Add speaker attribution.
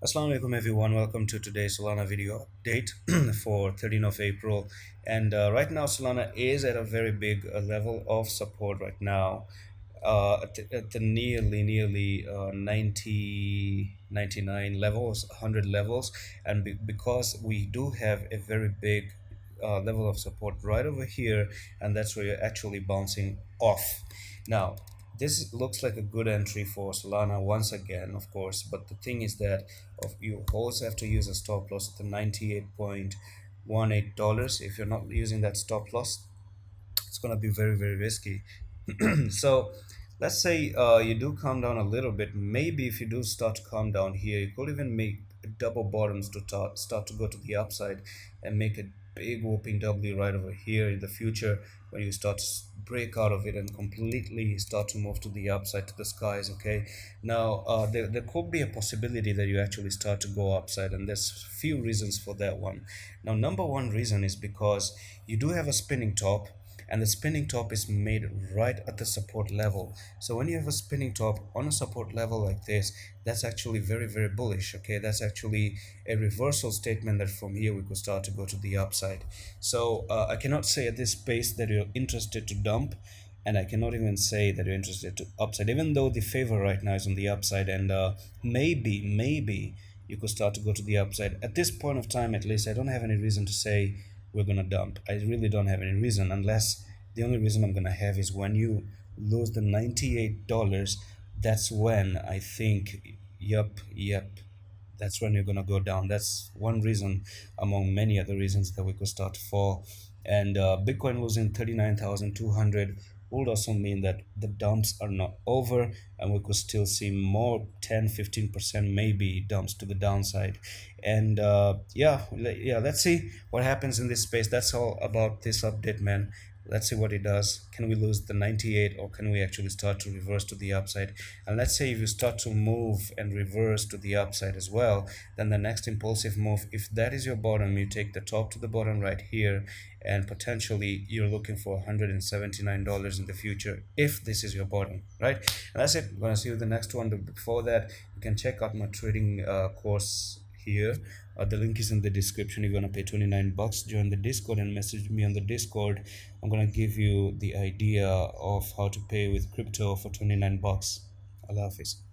Speaker 1: Assalamu alaikum everyone, welcome to today's Solana video update for 13th of April. And right now Solana is at a very big level of support right now, at the nearly 90 99 levels, 100 levels. And because we do have a very big level of support right over here, and that's where you're actually bouncing off. Now this looks like a good entry for Solana once again, of course, but the thing is that you also have to use a stop loss at the $98.18. If you're not using that stop loss, it's going to be very risky. So let's say you do calm down a little bit. Maybe if you do start to calm down here, you could even make double bottoms to start to go to the upside and make a big whooping W right over here in the future when you start to break out of it and completely start to move to the upside to the skies. Okay, now there could be a possibility that you actually start to go upside, and there's few reasons for that one. Now number one reason is because you do have a spinning top, and the spinning top is made right at the support level. So when you have a spinning top on a support level like this, that's actually very bullish. Okay, that's actually a reversal statement that from here we could start to go to the upside. So I cannot say at this pace that you're interested to dump, and I cannot even say that you're interested to upside, even though the favor right now is on the upside. And maybe you could start to go to the upside. At this point of time, at least, I don't have any reason to say we're gonna dump. I really don't have any reason, unless the only reason I'm gonna have is when you lose the $98. That's when I think, yep, that's when you're gonna go down. That's one reason among many other reasons that we could start to fall. And Bitcoin losing 39,200 would also mean that the dumps are not over, and we could still see more 10-15% maybe dumps to the downside. And yeah, let's see what happens in this space. That's all about this update, man. Let's see what it does. Can we lose the 98, or can we actually start to reverse to the upside? And let's say if you start to move and reverse to the upside as well, then the next impulsive move, if that is your bottom, you take the top to the bottom right here, and potentially you're looking for $179 in the future if this is your bottom, right? And that's it. I'm gonna see you the next one. But before that, you can check out my trading course here. The link is in the description. You're gonna pay 29 bucks. Join the Discord and message me on the Discord. I'm gonna give you the idea of how to pay with crypto for 29 bucks. Allah Hafiz.